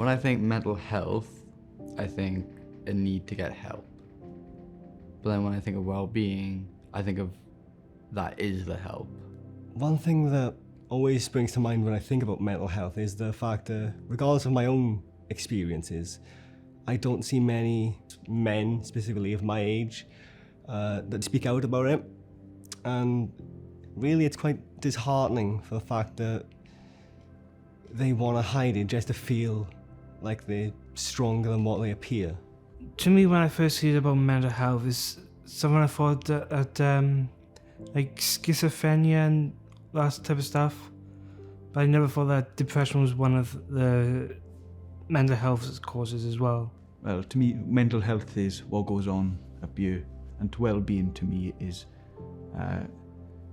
When I think mental health, I think a need to get help. But then when I think of well-being, I think of that is the help. One thing that always springs to mind when I think about mental health is the fact that, regardless of my own experiences, I don't see many men, specifically of my age, that speak out about it. And really, it's quite disheartening for the fact that they want to hide it just to feel like they're stronger than what they appear. To me, when I first heard about mental health, is someone I thought that like schizophrenia and that type of stuff. But I never thought that depression was one of the mental health causes as well. Well, to me, mental health is what goes on up here, and well-being to me is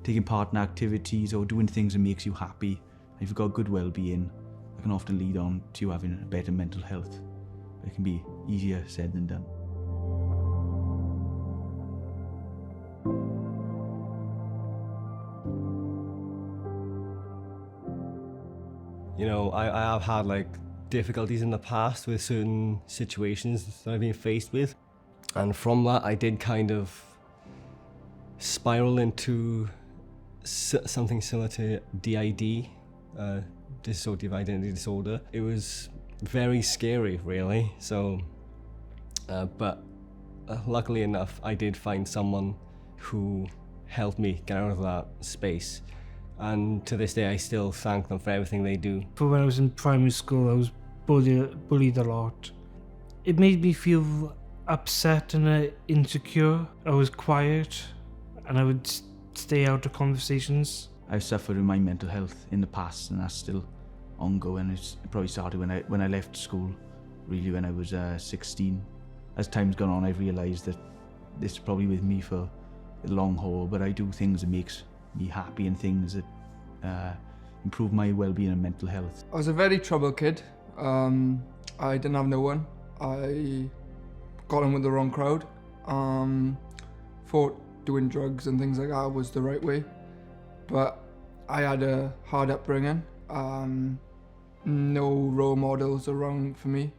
taking part in activities or doing things that makes you happy. If you've got good well-being, that can often lead on to you having a better mental health. It can be easier said than done. You know, I have had like difficulties in the past with certain situations that I've been faced with. And from that, I did kind of spiral into something similar to DID, dissociative identity disorder. It was very scary, really. So, but luckily enough, I did find someone who helped me get out of that space. And to this day, I still thank them for everything they do. But when I was in primary school, I was bullied a lot. It made me feel upset and insecure. I was quiet, and I would stay out of conversations. I've suffered with my mental health in the past, and that's still ongoing. It probably started when I left school, really when I was 16. As time's gone on, I've realised that this is probably with me for the long haul, but I do things that makes me happy and things that improve my well-being and mental health. I was a very troubled kid. I didn't have no one. I got in with the wrong crowd. Thought doing drugs and things like that was the right way. But I had a hard upbringing. No role models around for me.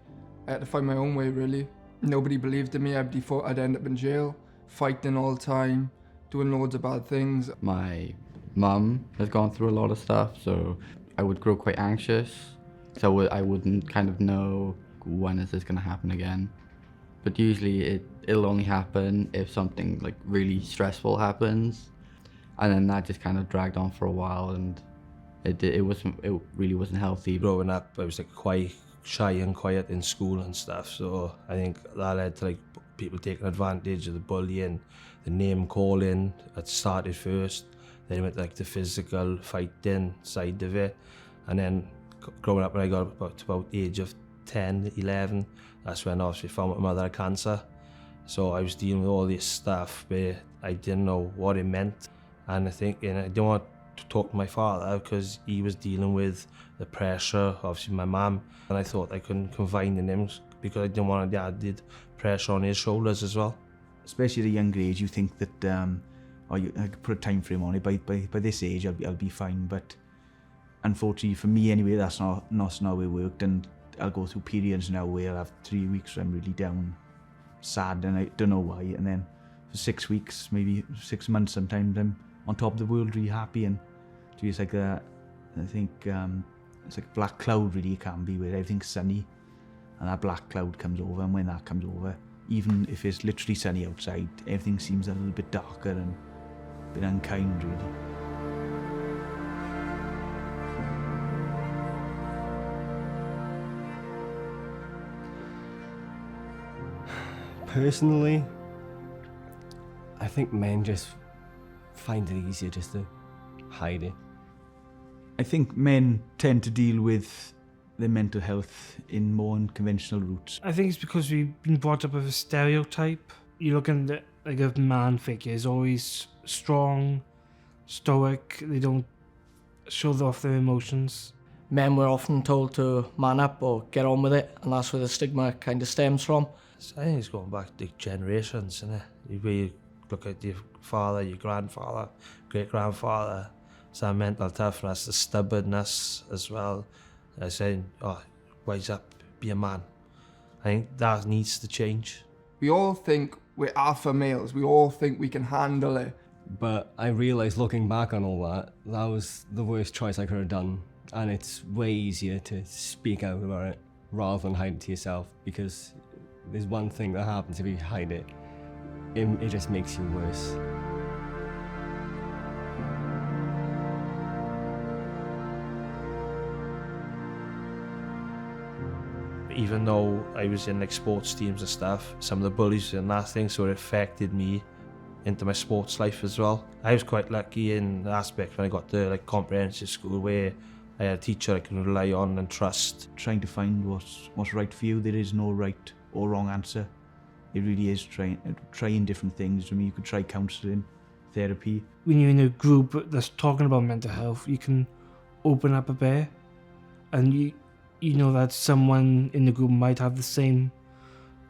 I had to find my own way, really. Nobody believed in me. Everybody thought I'd end up in jail, fighting all the time, doing loads of bad things. My mum has gone through a lot of stuff, so I would grow quite anxious. So I wouldn't kind of know when is this going to happen again. But usually it'll only happen if something like really stressful happens. And then that just kind of dragged on for a while, and it really wasn't healthy. Growing up, I was like quite shy and quiet in school and stuff, so I think that led to like people taking advantage of the bullying, the name calling. That started first, then it went like the physical fighting side of it, and then growing up when I got about age of 10, 11, that's when I obviously found my mother had cancer. So I was dealing with all this stuff where I didn't know what it meant. And I think, I didn't want to talk to my father because he was dealing with the pressure, obviously my mum, and I thought I couldn't confide in him because I didn't want the added pressure on his shoulders as well. Especially at a younger age, you think that I could put a time frame on it. By this age, I'll be fine. But unfortunately, for me anyway, that's not how it worked. And I'll go through periods now where I'll have 3 weeks where I'm really down, sad, and I don't know why. And then for 6 weeks, maybe 6 months, sometimes I'm on top of the world, really happy. And it's like I think it's like a black cloud, really. It can be where everything's sunny, and that black cloud comes over. And when that comes over, even if it's literally sunny outside, everything seems a little bit darker and a bit unkind, really. Personally, I think men just find it easier just to hide it. I think men tend to deal with their mental health in more unconventional routes. I think it's because we've been brought up with a stereotype. You look at like a man figure is always strong, stoic. They don't show off their emotions. Men were often told to man up or get on with it, and that's where the stigma kind of stems from. I think it's going back to generations, isn't it? Where you look at your father, your grandfather, great-grandfather, some mental toughness, the stubbornness as well. Saying, oh, wise up, be a man. I think that needs to change. We all think we're alpha males. We all think we can handle it. But I realised looking back on all that, that was the worst choice I could have done. And it's way easier to speak out about it rather than hide it to yourself, because there's one thing that happens if you hide it. It just makes you worse. Even though I was in like sports teams and stuff, some of the bullies and that thing sort of affected me into my sports life as well. I was quite lucky in the aspect when I got to like comprehensive school where I had a teacher I can rely on and trust. Trying to find what's right for you. There is no right or wrong answer. It really is trying different things. I mean, you could try counselling, therapy. When you're in a group that's talking about mental health, you can open up a bit, and you know that someone in the group might have the same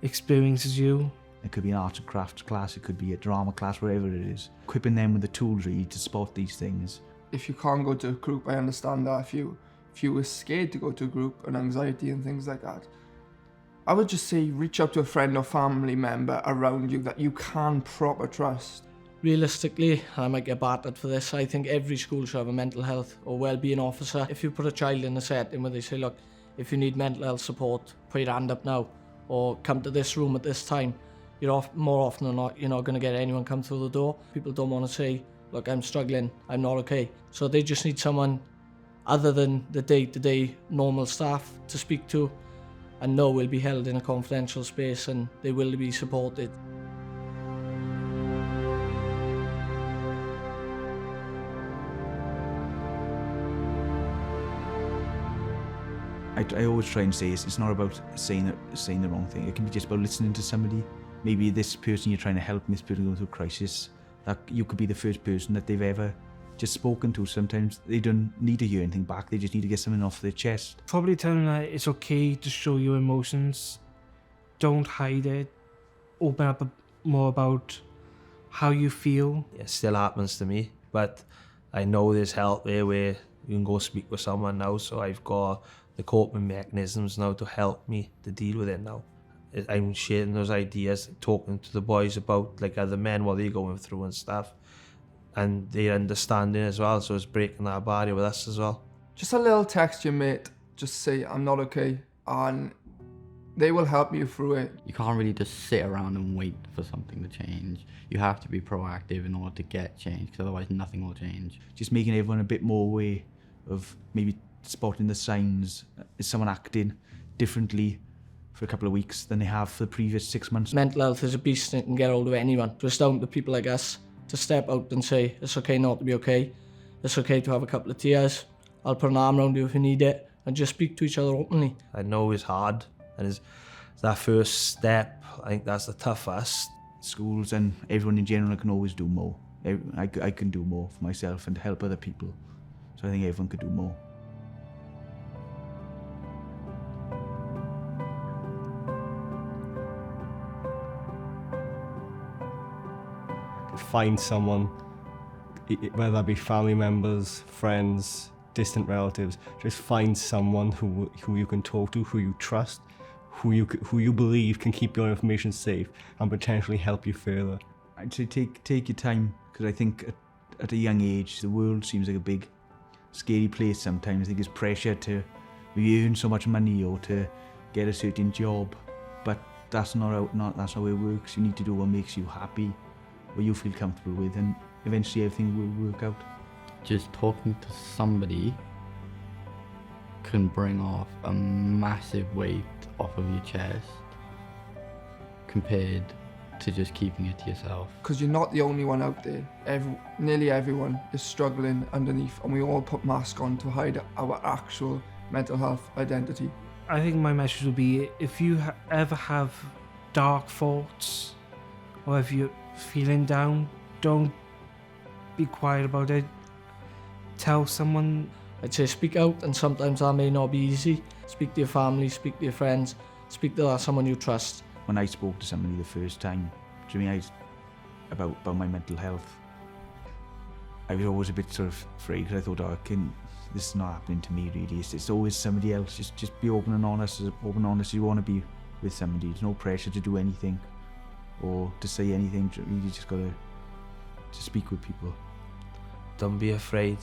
experience as you. It could be an arts and crafts class, it could be a drama class, whatever it is. Equipping them with the tools really to spot these things. If you can't go to a group, I understand that. If you were scared to go to a group and anxiety and things like that, I would just say reach out to a friend or family member around you that you can proper trust. Realistically, and I might get battered for this, I think every school should have a mental health or well-being officer. If you put a child in a setting where they say, look, if you need mental health support, put your hand up now, or come to this room at this time, more often than not, you're not going to get anyone come through the door. People don't want to say, look, I'm struggling, I'm not okay. So they just need someone other than the day-to-day normal staff to speak to and know will be held in a confidential space and they will be supported. I always try and say it's not about saying the wrong thing. It can be just about listening to somebody. Maybe this person you're trying to help, this person going through a crisis, that you could be the first person that they've ever just spoken to. Sometimes they don't need to hear anything back. They just need to get something off their chest. Probably tell them that it's okay to show your emotions. Don't hide it. Open up more about how you feel. It still happens to me, but I know there's help there where you can go speak with someone now, so I've got the coping mechanisms now to help me to deal with it now. I'm sharing those ideas, talking to the boys about like other men, what they're going through and stuff, and they're understanding as well, so it's breaking that barrier with us as well. Just a little text your mate, just say, I'm not okay, and they will help you through it. You can't really just sit around and wait for something to change. You have to be proactive in order to get change, because otherwise nothing will change. Just making everyone a bit more aware of maybe spotting the signs. Is someone acting differently for a couple of weeks than they have for the previous 6 months? Mental health is a beast and it can get hold of anyone. So it's down to people like us to step out and say, it's okay not to be okay. It's okay to have a couple of tears. I'll put an arm around you if you need it, and just speak to each other openly. I know it's hard, and it's that first step, I think that's the toughest. Schools and everyone in general can always do more. I can do more for myself and help other people. So I think everyone could do more. Find someone, whether that be family members, friends, distant relatives, just find someone who you can talk to, who you trust, who you believe can keep your information safe and potentially help you further. I'd say take your time, because I think at a young age the world seems like a big scary place sometimes. I think there's pressure to maybe earn so much money or to get a certain job, but that's not how it works. You need to do what makes you happy, what you feel comfortable with, and eventually everything will work out. Just talking to somebody can bring off a massive weight off of your chest compared to just keeping it to yourself. Because you're not the only one out there. Nearly everyone is struggling underneath, and we all put masks on to hide our actual mental health identity. I think my message would be, if you ever have dark thoughts, or if you're feeling down, don't be quiet about it. Tell someone. I'd say speak out, and sometimes that may not be easy. Speak to your family, speak to your friends, speak to someone you trust. When I spoke to somebody the first time, about my mental health, I was always a bit sort of afraid, because I thought, this is not happening to me really. It's always somebody else. Just be open and honest as you want to be with somebody. There's no pressure to do anything or to say anything. You just gotta to speak with people. Don't be afraid.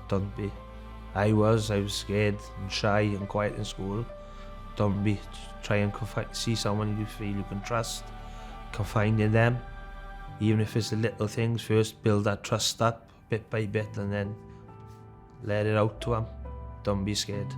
Don't be. I was scared and shy and quiet in school. Don't be. Try and see someone you feel you can trust. Confide in them. Even if it's the little things, first build that trust up bit by bit and then let it out to them. Don't be scared.